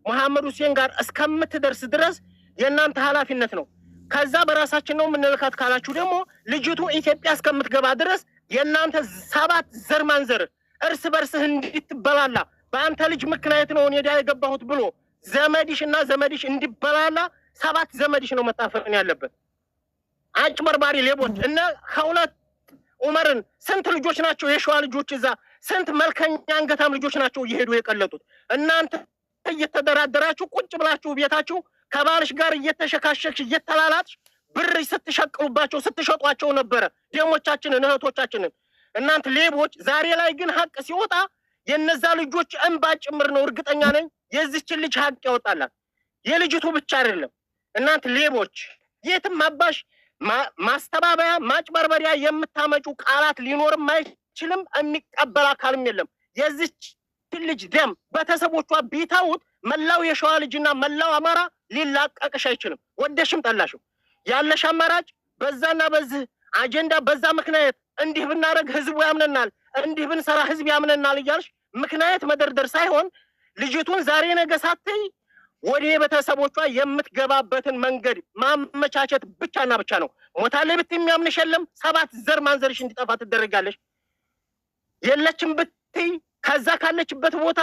S1: መሐመድ ሁሴን ጋር እስከምትደርስ ድረስ የእናንተ ኃላፊነት ነው። ከዛ በራሳችን ነው የምንልካት ካላችሁ ደግሞ ልጅቱ ኢትዮጵያ እስከምትገባ ድረስ የእናንተ 7 ዘር ማንዘር እርስ በርስህ እንድትበላላ በአንተ ልጅ ምክንያት ነው እኔ ዳ የገባሁት ብሎ ዘመድሽና ዘመድሽ እንዲበላላ 7 ዘመድሽ ነው መታፈን ያለበት። አጭበርባሪ ሌቦች እነ ከሁለት ዑመርን ስንት ልጆች ናቸው የሸዋ ልጆች እዛ ስንት መልከኛ አንገታም ልጆች ናቸው እየሄዱ የቀለጡት። እናንተ እየተደራደራችሁ ቁጭ ብላችሁ ቤታችሁ ከባልሽ ጋር እየተሸካሸክሽ እየተላላጥሽ ብር ስትሸቅሉባቸው ስትሸጧቸው ነበረ ደሞቻችንን እህቶቻችንን። እናንተ ሌቦች ዛሬ ላይ ግን ሀቅ ሲወጣ የነዛ ልጆች እንባ ጭምር ነው። እርግጠኛ ነኝ የዚችን ልጅ ሀቅ ያወጣላት የልጅቱ ብቻ አይደለም። እናንተ ሌቦች የትም አባሽ ማስተባበያ ማጭበርበሪያ የምታመጩ ቃላት ሊኖርም አይችልም። የሚቀበል አካልም የለም። የዚች ልጅ ደም ቤተሰቦቿ ቢታውት መላው የሸዋ ልጅና መላው አማራ ሊላቀቅሽ አይችልም። ወደሽም ጠላሽም ያለሽ አማራጭ በዛና በዚህ አጀንዳ በዛ ምክንያት እንዲህ ብናረግ ህዝቡ ያምነናል፣ እንዲህ ብንሰራ ህዝብ ያምነናል እያልሽ ምክንያት መደርደር ሳይሆን ልጅቱን ዛሬ ነገ ሳትይ ወደ ቤተሰቦቿ የምትገባበትን መንገድ ማመቻቸት ብቻና ብቻ ነው። ሞታለች ብትይ የሚያምንሽ የለም። 7 ዘር ማንዘርሽ እንዲጠፋ ትደረጋለሽ። የለችም ብትይ ከዛ ካለችበት ቦታ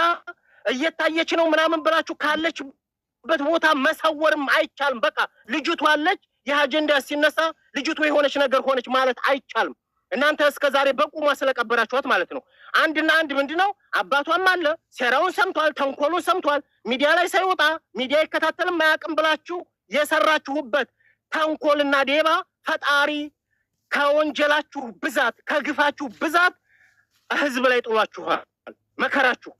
S1: እየታየች ነው ምናምን ብላችሁ ካለች ያለበት ቦታ መሰወርም አይቻልም። በቃ ልጅቷ አለች፣ የአጀንዳ ሲነሳ ልጅቷ የሆነች ነገር ሆነች ማለት አይቻልም። እናንተ እስከዛሬ በቁሟ ስለቀበራችኋት ማለት ነው። አንድና አንድ ምንድነው አባቷም አለ ሴራውን ሰምቷል፣ ተንኮሉን ሰምቷል። ሚዲያ ላይ ሳይወጣ ሚዲያ ይከታተልም ማያውቅም ብላችሁ የሰራችሁበት ተንኮልና ዴባ ፈጣሪ ከወንጀላችሁ ብዛት ከግፋችሁ ብዛት ህዝብ ላይ ጥሏችኋል መከራችሁ።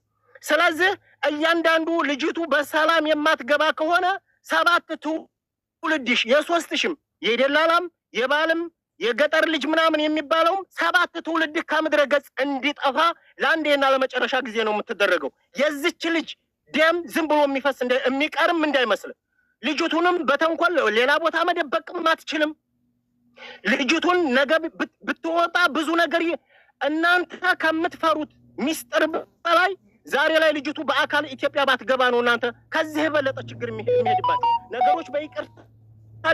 S1: ስለዚህ እያንዳንዱ ልጅቱ በሰላም የማትገባ ከሆነ 7 ትውልድሽ የ3ሽም የደላላም የባልም የገጠር ልጅ ምናምን የሚባለውም 7 ትውልድ ከምድረ ገጽ እንዲጠፋ ለአንዴና ለመጨረሻ ጊዜ ነው የምትደረገው። የዚች ልጅ ደም ዝም ብሎ የሚፈስ የሚቀርም እንዳይመስል። ልጅቱንም በተንኮል ሌላ ቦታ መደበቅም አትችልም። ልጅቱን ነገ ብትወጣ ብዙ ነገር እናንተ ከምትፈሩት ሚስጥር በላይ ዛሬ ላይ ልጅቱ በአካል ኢትዮጵያ ባትገባ ነው እናንተ ከዚህ የበለጠ ችግር የሚሄድባቸው። ነገሮች በይቅርታ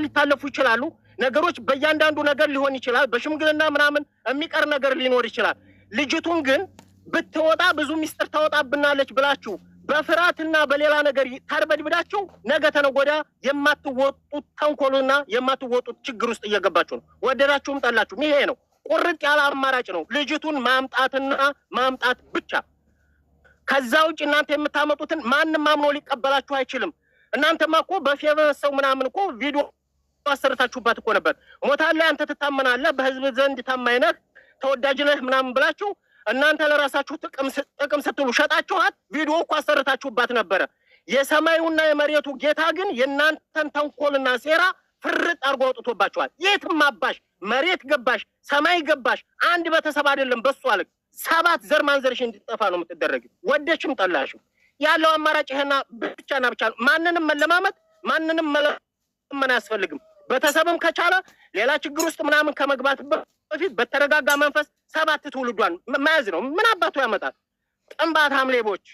S1: ሊታለፉ ይችላሉ። ነገሮች በእያንዳንዱ ነገር ሊሆን ይችላል። በሽምግልና ምናምን የሚቀር ነገር ሊኖር ይችላል። ልጅቱን ግን ብትወጣ ብዙ ሚስጥር ታወጣብናለች ብላችሁ በፍርሃትና በሌላ ነገር ታርበድብዳችሁ ነገ ተነጎዳ የማትወጡት ተንኮሉና የማትወጡት ችግር ውስጥ እየገባችሁ ነው። ወደዳችሁም ጠላችሁም ይሄ ነው። ቁርጥ ያለ አማራጭ ነው። ልጅቱን ማምጣትና ማምጣት ብቻ። ከዛ ውጭ እናንተ የምታመጡትን ማንም አምኖ ሊቀበላችሁ አይችልም። እናንተማ እኮ በፌቨር ሰው ምናምን እኮ ቪዲዮ አሰርታችሁባት እኮ ነበር። ሞታለህ አንተ ትታመናለህ፣ በህዝብ ዘንድ ታማኝ ነህ፣ ተወዳጅ ነህ ምናምን ብላችሁ እናንተ ለራሳችሁ ጥቅም ስትሉ ሸጣችኋት ቪዲዮ እኮ አሰርታችሁባት ነበረ። የሰማዩና የመሬቱ ጌታ ግን የእናንተን ተንኮልና ሴራ ፍርጥ አድርጎ አውጥቶባችኋል። የትም አባሽ መሬት ገባሽ ሰማይ ገባሽ አንድ ቤተሰብ አይደለም በሱ አልክ 7 ዘር ማንዘርሽ እንዲጠፋ ነው የምትደረጊ። ወደችም ጠላሽም ያለው አማራጭ ይሄና ብቻና ብቻ ነው። ማንንም መለማመጥ ማንንም መለመን አያስፈልግም። ቤተሰብም ከቻለ ሌላ ችግር ውስጥ ምናምን ከመግባት በፊት በተረጋጋ መንፈስ 7 ትውልዷን መያዝ ነው። ምን አባቱ ያመጣል? ጥንባት ሐምሌቦች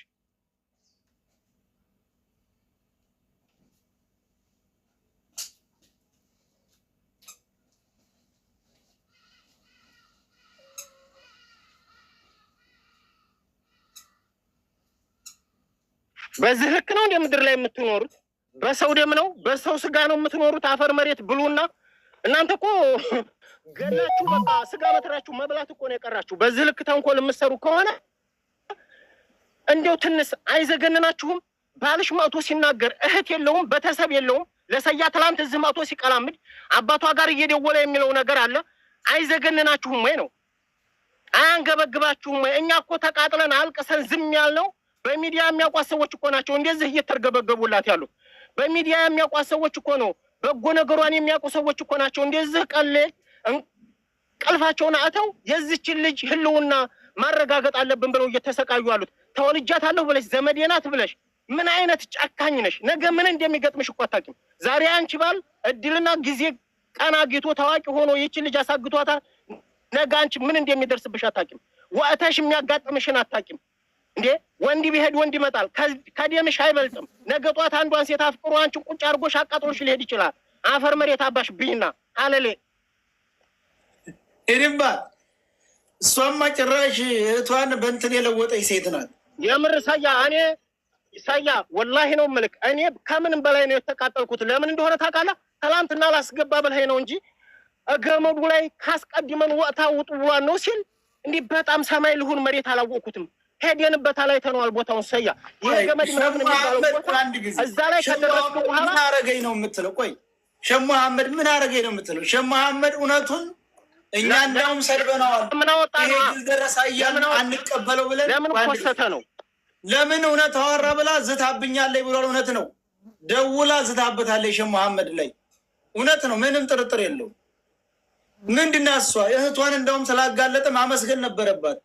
S1: በዚህ ልክ ነው እንደ ምድር ላይ የምትኖሩት። በሰው ደም ነው በሰው ስጋ ነው የምትኖሩት። አፈር መሬት ብሉና እናንተ እኮ ገላችሁ በቃ ስጋ በትራችሁ መብላት እኮ ነው የቀራችሁ። በዚህ ልክ ተንኮል የምትሰሩ ከሆነ እንደው ትንስ አይዘገንናችሁም? ባልሽ መጥቶ ሲናገር እህት የለውም ቤተሰብ የለውም። ለሰያ ትላንት እዚህ መጥቶ ሲቀላምድ አባቷ ጋር እየደወለ የሚለው ነገር አለ። አይዘገንናችሁም ወይ ነው? አያንገበግባችሁም ወይ? እኛ እኮ ተቃጥለን አልቅሰን ዝም ያልነው በሚዲያ የሚያውቋት ሰዎች እኮ ናቸው እንደዚህ እየተርገበገቡላት ያሉት። በሚዲያ የሚያውቋት ሰዎች እኮ ነው። በጎ ነገሯን የሚያውቁ ሰዎች እኮ ናቸው እንደዚህ ቀሌ ቀልፋቸውን አተው የዚችን ልጅ ህልውና ማረጋገጥ አለብን ብለው እየተሰቃዩ ያሉት። ተወልጃታለሁ ብለሽ ዘመዴ ናት ብለሽ ምን አይነት ጨካኝ ነሽ? ነገ ምን እንደሚገጥምሽ እኮ አታውቂም። ዛሬ አንቺ ባል እድልና ጊዜ ቀና ጌቶ ታዋቂ ሆኖ ይችን ልጅ አሳግቷታል። ነገ አንቺ ምን እንደሚደርስብሽ አታውቂም። ወእተሽ የሚያጋጥምሽን አታውቂም። እንዴ ወንድ ቢሄድ ወንድ ይመጣል። ከደምሽ አይበልጥም። ነገ ጧት አንዷን ሴት አፍቅሮ አንቺን ቁጭ አድርጎሽ አቃጥሎሽ ሊሄድ ይችላል። አፈር መሬት አባሽ ብይና አለሌ
S2: እሪባ እሷማ ጭራሽ እህቷን በእንትን የለወጠች ሴት ናት።
S1: የምር ሳያ ወላሂ ነው የምልክ። እኔ ከምንም በላይ ነው የተቃጠልኩት። ለምን እንደሆነ ታውቃለህ? ትላንትና ላስገባ በላይ ነው እንጂ ገመዱ ላይ ካስቀድመን ወጣ ውጡ ብሏን ነው ሲል እንዲህ በጣም ሰማይ ልሁን መሬት አላወቅኩትም። ሄደንበታ ላይ ተነዋል ቦታውን ሰያ ይሄ ገመድ ምናምን የሚባለው ቦታ እዛ ላይ ከደረስኩ በኋላ
S2: ምን አረገኝ ነው የምትለው? ቆይ ሸህ መሐመድ ምን አረገኝ ነው የምትለው? ሸህ መሐመድ እውነቱን እኛ እንዳውም ሰድበናዋል።
S1: ምን አወጣ ነው
S2: ደረሳ እያልን አንቀበለው ብለን
S1: ለምን ኮሰተ ነው?
S2: ለምን እውነት አወራ ብላ ዝታብኛለች ብሏል። እውነት ነው ደውላ ዝታበታለች ሸህ መሐመድ ላይ። እውነት ነው ምንም ጥርጥር የለው። ምንድነው እሷ እህቷን እንዳውም ስላጋለጠ ማመስገን ነበረባት።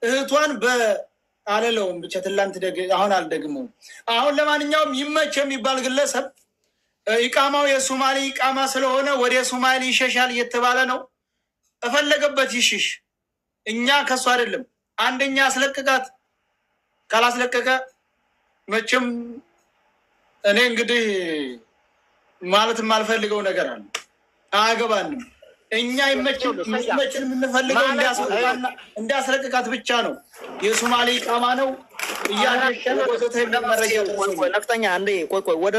S2: እህቷን በአለለውም ብቻ ትላንት አሁን አልደግመውም። አሁን ለማንኛውም ይመች የሚባል ግለሰብ ኢቃማው የሶማሌ ኢቃማ ስለሆነ ወደ ሶማሌ ይሸሻል እየተባለ ነው። እፈለገበት ይሽሽ። እኛ ከሱ አይደለም። አንደኛ አስለቅቃት፣ ካላስለቀቀ መቼም እኔ እንግዲህ ማለት የማልፈልገው ነገር አለ። አያገባንም። እኛ ይመችን የምንፈልገው እንዲያስለቅቃት ብቻ ነው። የሶማሌ ቃማ ነው እያደረገ
S3: ነፍጠኛ እንዴ ቆይ ወደ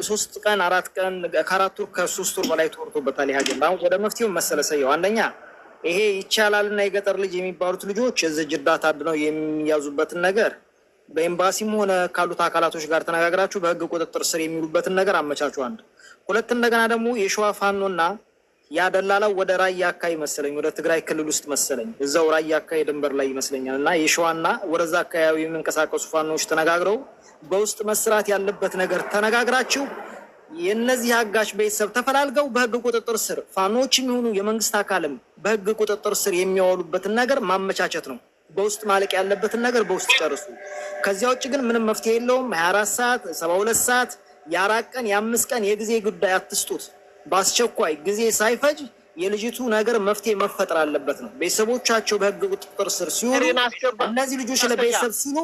S3: 3 ቀን 4 ቀን ከ4 ወር ከ3 ወር በላይ ተወርቶበታል። ይሄ አጀንዳ አሁን ወደ መፍትሄው መሰለሰየው አንደኛ ይሄ ይቻላልና የገጠር ልጅ የሚባሉት ልጆች እዚህ ጅዳ ታድነው የሚያዙበትን ነገር በኤምባሲም ሆነ ካሉት አካላቶች ጋር ተነጋግራችሁ በህግ ቁጥጥር ስር የሚውሉበትን ነገር አመቻቹ። አንድ ሁለት እንደገና ደግሞ የሸዋ ፋኖና ያደላላው ወደ ራያ አካባቢ መሰለኝ ወደ ትግራይ ክልል ውስጥ መሰለኝ እዛው ራያ አካባቢ ድንበር ላይ ይመስለኛል እና የሸዋና ወደዛ አካባቢ የሚንቀሳቀሱ ፋኖች ተነጋግረው በውስጥ መስራት ያለበት ነገር ተነጋግራችሁ የነዚህ አጋች ቤተሰብ ተፈላልገው በህግ ቁጥጥር ስር ፋኖች የሚሆኑ የመንግስት አካልም በህግ ቁጥጥር ስር የሚያወሉበትን ነገር ማመቻቸት ነው። በውስጥ ማለቅ ያለበትን ነገር በውስጥ ጨርሱ። ከዚያ ውጭ ግን ምንም መፍትሄ የለውም። 24 ሰዓት 72 ሰዓት የ4 ቀን የ5 ቀን የጊዜ ጉዳይ አትስጡት። በአስቸኳይ ጊዜ ሳይፈጅ የልጅቱ ነገር መፍትሄ መፈጠር አለበት ነው። ቤተሰቦቻቸው በህግ ቁጥጥር ስር ሲሆኑ እነዚህ ልጆች ለቤተሰብ ሲሉ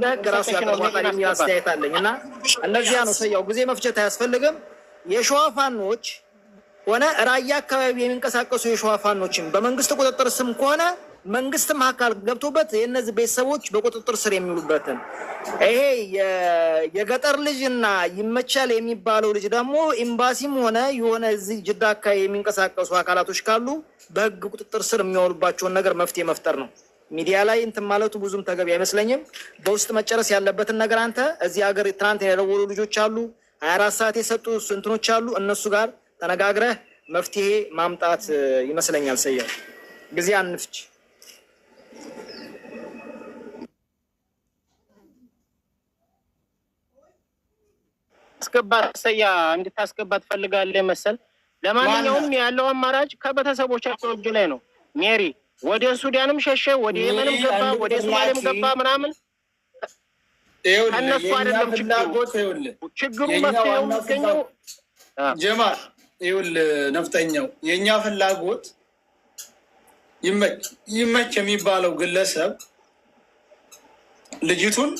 S3: በህግ ራሱ ያቀርባታል የሚል አስተያየት አለኝ እና እነዚያ ነው ሰያው ጊዜ መፍጀት አያስፈልግም። የሸዋ ፋኖች ሆነ ራያ አካባቢ የሚንቀሳቀሱ የሸዋ ፋኖችን በመንግስት ቁጥጥር ስም ከሆነ መንግስትም አካል ገብቶበት የነዚህ ቤተሰቦች በቁጥጥር ስር የሚውሉበትን ይሄ የገጠር ልጅና ይመቻል የሚባለው ልጅ ደግሞ ኤምባሲም ሆነ የሆነ እዚህ ጅዳ አካባቢ የሚንቀሳቀሱ አካላቶች ካሉ በህግ ቁጥጥር ስር የሚያወሉባቸውን ነገር መፍትሄ መፍጠር ነው። ሚዲያ ላይ እንትን ማለቱ ብዙም ተገቢ አይመስለኝም። በውስጥ መጨረስ ያለበትን ነገር አንተ እዚህ ሀገር ትናንት የደወሉ ልጆች አሉ፣ 24 ሰዓት የሰጡ እንትኖች አሉ። እነሱ ጋር ተነጋግረህ መፍትሄ ማምጣት ይመስለኛል። ሰያ ጊዜ አንፍጭ።
S1: አስገባት ሰያ እንድታስገባት ፈልጋለህ መሰል። ለማንኛውም ያለው አማራጭ ከቤተሰቦቻቸው እጅ ላይ ነው። ሜሪ ወደ ሱዳንም ሸሸ፣ ወደ የመንም ገባ፣ ወደ ሶማሌም ገባ ምናምን እነሱ አይደለም ችግሩ መፍትሄው የሚገኘው
S2: ጀማል ይኸውልህ ነፍጠኛው የእኛ ፍላጎት ይመች የሚባለው ግለሰብ ልጅቱን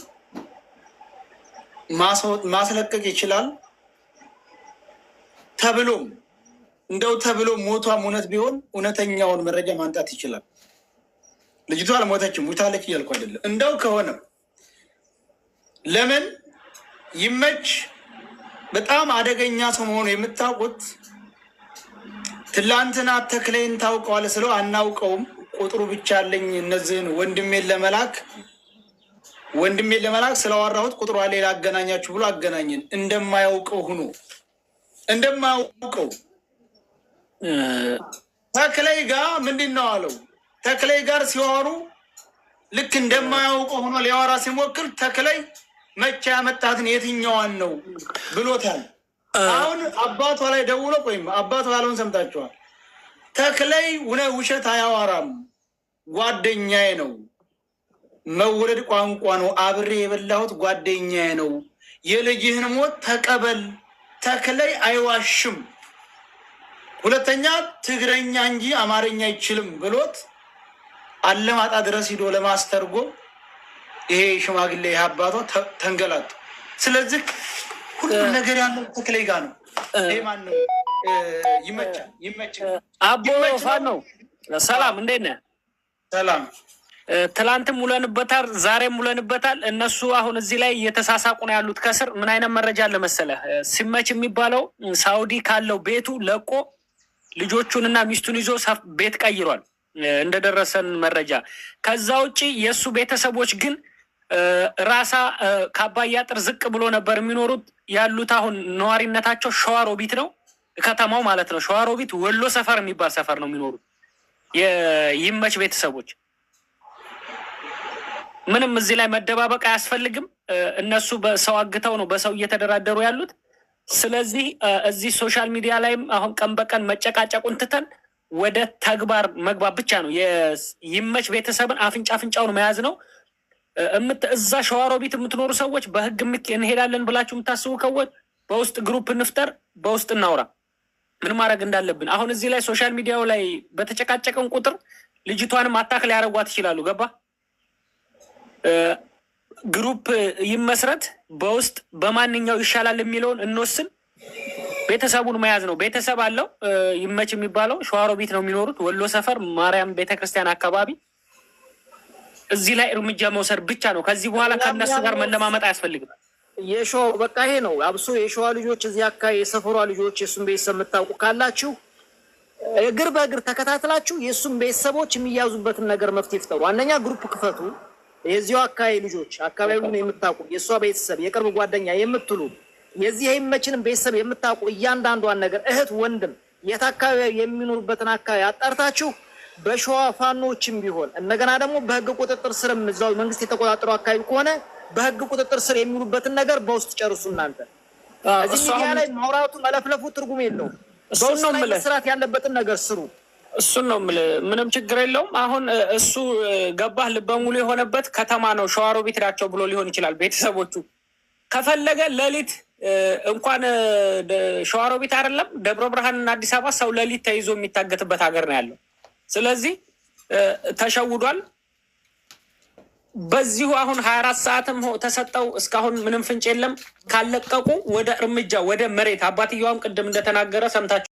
S2: ማስለቀቅ ይችላል ተብሎም እንደው ተብሎ ሞቷም እውነት ቢሆን እውነተኛውን መረጃ ማንጣት ይችላል። ልጅቷ አልሞተችም ሙታለች እያልኩ አይደለም። እንደው ከሆነ ለምን ይመች በጣም አደገኛ ሰው መሆኑ የምታውቁት ትላንትና ተክሌን ታውቀዋለህ ስለው አናውቀውም ቁጥሩ ብቻ አለኝ እነዚህን ወንድሜን ለመላክ ስለዋራሁት ቁጥሩ ሌላ አገናኛችሁ ብሎ አገናኘን። እንደማያውቀው ሆኖ እንደማያውቀው ተክሌይ ጋር ምንድን ነው አለው። ተክሌይ ጋር ሲዋሩ ልክ እንደማያውቀው ሆኖ ሊያወራ ሲሞክር ተክሌይ መቼ ያመጣትን የትኛዋን ነው ብሎታል። አሁን አባቷ ላይ ደውሎ ወይም አባቷ ያለውን ሰምታችኋል። ተክሌይ ውሸት አያዋራም፣ ጓደኛዬ ነው፣ መወለድ ቋንቋ ነው፣ አብሬ የበላሁት ጓደኛዬ ነው፣ የልጅህን ሞት ተቀበል፣ ተክሌይ አይዋሽም፣ ሁለተኛ ትግረኛ እንጂ አማርኛ አይችልም ብሎት አለማጣ ድረስ ሂዶ ለማስተርጎም ይሄ ሽማግሌ አባቷ ተንገላቱ። ስለዚህ ሁሉም ነገር ያለው ተክሌይ ጋር ነው። ይሄ ማን ነው? ይመቻል።
S10: አቦ ፋኖ ሰላም፣ እንዴት ነህ?
S2: ሰላም።
S10: ትላንትም ውለንበታል፣ ዛሬም ውለንበታል። እነሱ አሁን እዚህ ላይ እየተሳሳቁ ነው ያሉት። ከስር ምን አይነት መረጃ አለ መሰለህ? ሲመች የሚባለው ሳውዲ ካለው ቤቱ ለቆ ልጆቹንና ሚስቱን ይዞ ቤት ቀይሯል እንደደረሰን መረጃ። ከዛ ውጭ የእሱ ቤተሰቦች ግን ራሳ ከአባያ ጥር ዝቅ ብሎ ነበር የሚኖሩት ያሉት። አሁን ነዋሪነታቸው ሸዋሮቢት ነው፣ ከተማው ማለት ነው። ሸዋሮቢት ወሎ ሰፈር የሚባል ሰፈር ነው የሚኖሩት የይመች ቤተሰቦች። ምንም እዚህ ላይ መደባበቅ አያስፈልግም። እነሱ በሰው አግተው ነው በሰው እየተደራደሩ ያሉት። ስለዚህ እዚህ ሶሻል ሚዲያ ላይም አሁን ቀን በቀን መጨቃጨቁን ትተን ወደ ተግባር መግባት ብቻ ነው። ይመች ቤተሰብን አፍንጫውን መያዝ ነው። እዛ ሸዋሮቢት የምትኖሩ ሰዎች በህግ እንሄዳለን ብላችሁ የምታስቡ ከወት በውስጥ ግሩፕ እንፍጠር፣ በውስጥ እናውራ ምን ማድረግ እንዳለብን። አሁን እዚህ ላይ ሶሻል ሚዲያው ላይ በተጨቃጨቀን ቁጥር ልጅቷንም አታክ ሊያደርጓት ይችላሉ። ገባ? ግሩፕ ይመስረት፣ በውስጥ በማንኛው ይሻላል የሚለውን እንወስን። ቤተሰቡን መያዝ ነው። ቤተሰብ አለው ይመች የሚባለው ሸዋሮቢት ነው የሚኖሩት፣ ወሎ ሰፈር ማርያም ቤተክርስቲያን አካባቢ። እዚህ ላይ እርምጃ መውሰድ ብቻ ነው። ከዚህ በኋላ ከእነሱ ጋር መለማመጥ አያስፈልግም።
S3: የሸዋ በቃ ይሄ ነው። አብሶ የሸዋ ልጆች እዚህ አካባቢ የሰፈሯ ልጆች የእሱን ቤተሰብ የምታውቁ ካላችሁ እግር በእግር ተከታትላችሁ የእሱን ቤተሰቦች የሚያዙበትን ነገር መፍትሄ ፍጠሩ። አንደኛ ግሩፕ ክፈቱ። የዚሁ አካባቢ ልጆች አካባቢውን የምታውቁ የእሷ ቤተሰብ የቅርብ ጓደኛ የምትሉ የዚህ ይመችንም ቤተሰብ የምታውቁ እያንዳንዷን ነገር እህት ወንድም የት አካባቢ የሚኖሩበትን አካባቢ አጣርታችሁ በሸዋ ፋኖችም ቢሆን እንደገና ደግሞ በህግ ቁጥጥር ስርም እዛው መንግስት የተቆጣጠረው አካባቢ ከሆነ በህግ ቁጥጥር ስር የሚሉበትን ነገር በውስጥ ጨርሱ። እናንተ እዚህ ሚዲያ ላይ ማውራቱ መለፍለፉ ትርጉም የለውም። በውስጥ ላይ መስራት ያለበትን ነገር ስሩ።
S10: እሱን ነው የምልህ። ምንም ችግር የለውም። አሁን እሱ ገባህ ልበ ሙሉ የሆነበት ከተማ ነው። ሸዋሮቢት ናቸው ብሎ ሊሆን ይችላል ቤተሰቦቹ። ከፈለገ ሌሊት እንኳን ሸዋሮቢት አይደለም ደብረ ብርሃንና አዲስ አበባ ሰው ሌሊት ተይዞ የሚታገትበት ሀገር ነው ያለው። ስለዚህ ተሸውዷል። በዚሁ አሁን 24 ሰዓትም ተሰጠው እስካሁን ምንም ፍንጭ የለም። ካለቀቁ ወደ እርምጃ ወደ መሬት አባትየዋም ቅድም እንደተናገረ ሰምታችሁ